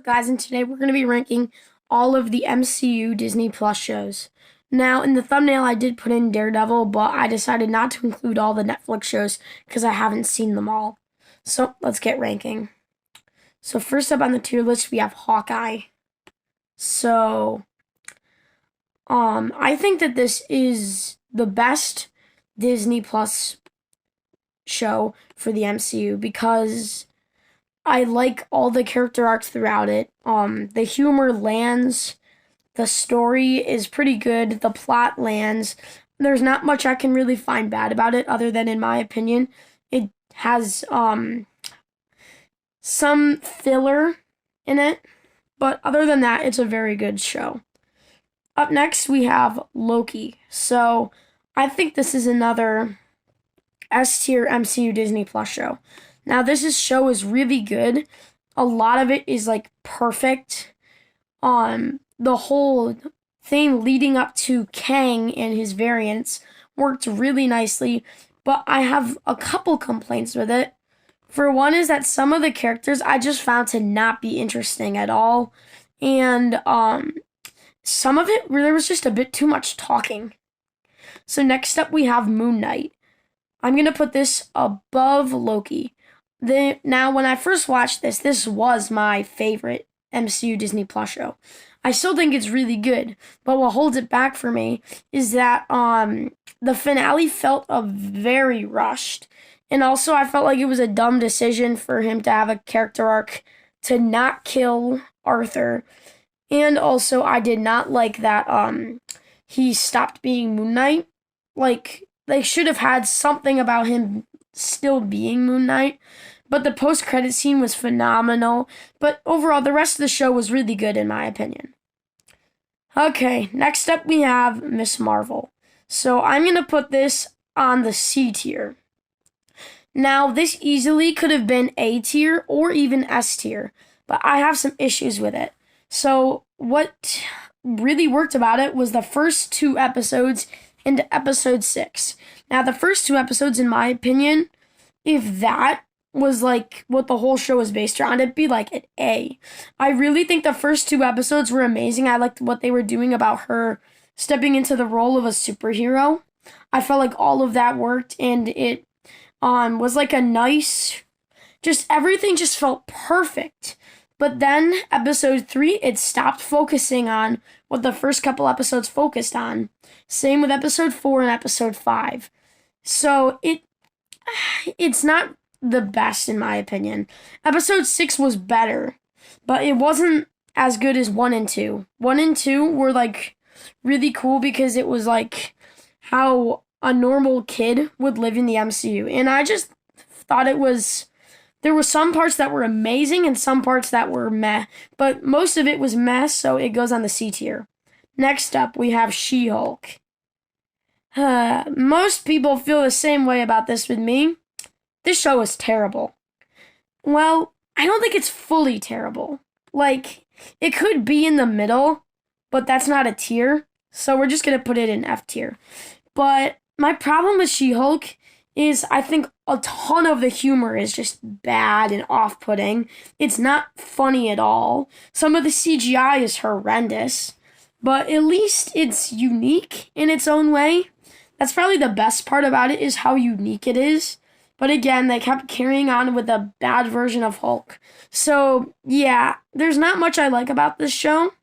guys, and today we're going to be ranking all of the MCU Disney Plus shows. Now, in the thumbnail, I did put in Daredevil, but I decided not to include all the Netflix shows because I haven't seen them all. So, let's get ranking. So, first up on the tier list, we have Hawkeye. So, I think that this is the best Disney Plus show for the MCU because I like all the character arcs throughout it. The humor lands. The story is pretty good. The plot lands. There's not much I can really find bad about it, other than, in my opinion, it has some filler in it. But other than that, it's a very good show. Up next, we have Loki. So I think this is another S-tier MCU Disney Plus show. Now, this show is really good. A lot of it is, perfect. The whole thing leading up to Kang and his variants worked really nicely, but I have a couple complaints with it. For one is that some of the characters I just found to not be interesting at all, and some of it, there was just a bit too much talking. So next up, we have Moon Knight. I'm going to put this above Loki. Now, when I first watched this was my favorite MCU Disney Plus show. I still think it's really good, but what holds it back for me is that the finale felt very rushed. And also, I felt like it was a dumb decision for him to have a character arc to not kill Arthur. And also, I did not like that he stopped being Moon Knight. They should have had something about him still being Moon Knight. But the post-credit scene was phenomenal. But overall, the rest of the show was really good, in my opinion. Okay, next up we have Miss Marvel. So I'm going to put this on the C tier. Now, this easily could have been A tier or even S tier. But I have some issues with it. So what really worked about it was the first 2 episodes into episode 6. Now, the first 2 episodes, in my opinion, if that was what the whole show was based around, it'd be an A. I really think the first 2 episodes were amazing. I liked what they were doing about her stepping into the role of a superhero. I felt like all of that worked, and it was a nice, everything just felt perfect. But then episode 3, it stopped focusing on what the first couple episodes focused on. Same with episode 4 and episode 5. So it's not the best, in my opinion. Episode 6 was better, but it wasn't as good as 1 and 2. 1 and 2 were really cool because it was how a normal kid would live in the MCU. And I just thought there were some parts that were amazing and some parts that were meh, but most of it was meh, so it goes on the C tier. Next up, we have She-Hulk. Most people feel the same way about this with me. This show is terrible. Well, I don't think it's fully terrible. It could be in the middle, but that's not a tier, so we're just going to put it in F tier. But my problem with She-Hulk is I think a ton of the humor is just bad and off-putting. It's not funny at all. Some of the CGI is horrendous, but at least it's unique in its own way. That's probably the best part about it, is how unique it is. But again, they kept carrying on with a bad version of Hulk. So, yeah, there's not much I like about this show.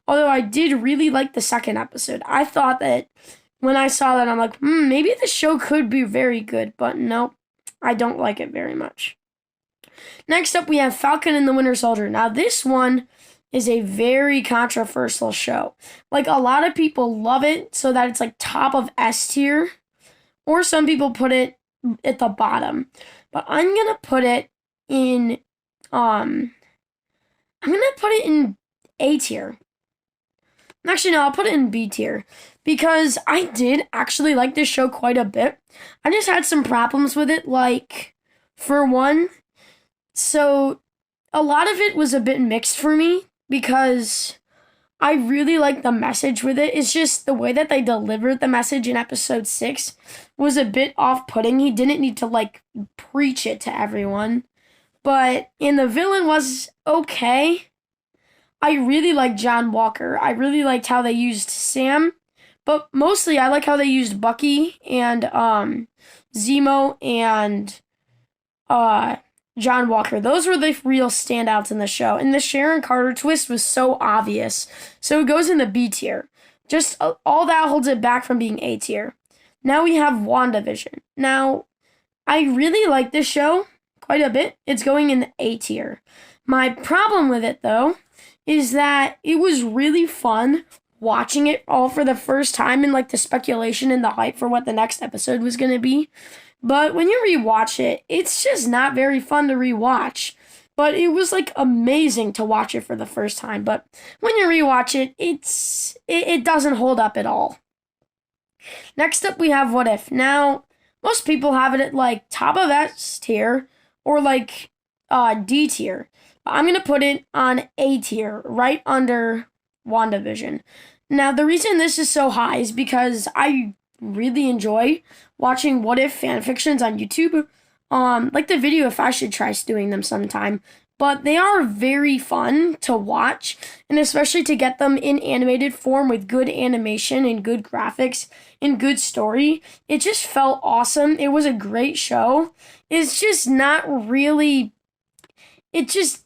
Although I did really like the second episode. I thought that when I saw that, I'm like, maybe this show could be very good. But nope, I don't like it very much. Next up, we have Falcon and the Winter Soldier. Now, this one is a very controversial show. A lot of people love it so that it's top of S tier. Or some people put it at the bottom. But I'm going to put it in, A tier. Actually, no, I'll put it in B tier. Because I did actually like this show quite a bit. I just had some problems with it, for one. So, a lot of it was a bit mixed for me, because I really like the message with it. It's just the way that they delivered the message in episode 6 was a bit off-putting. He didn't need to, preach it to everyone. But, and the villain was okay. I really like John Walker. I really liked how they used Sam, but mostly I like how they used Bucky and Zemo and John Walker. Those were the real standouts in the show. And the Sharon Carter twist was so obvious. So it goes in the B tier. Just all that holds it back from being A tier. Now we have Wanda Vision. Now, I really like this show quite a bit. It's going in the A tier. My problem with it, though, is that it was really fun watching it all for the first time and like the speculation and the hype for what the next episode was going to be. But when you rewatch it, it's just not very fun to rewatch. But it was like amazing to watch it for the first time. But when you rewatch it, it doesn't hold up at all. Next up, we have What If. Now, most people have it at like top of S tier or like D tier. I'm going to put it on A tier, right under WandaVision. Now, the reason this is so high is because I really enjoy watching What If fanfictions on YouTube. Like the Video If I Should Try doing them sometime. But they are very fun to watch, and especially to get them in animated form with good animation and good graphics and good story. It just felt awesome. It was a great show. It's just not really... It just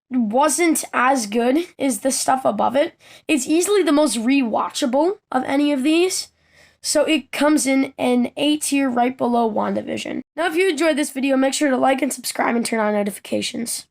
wasn't as good as the stuff above it. It's easily the most rewatchable of any of these. So it comes in an A tier right below WandaVision. Now if you enjoyed this video, make sure to like and subscribe and turn on notifications.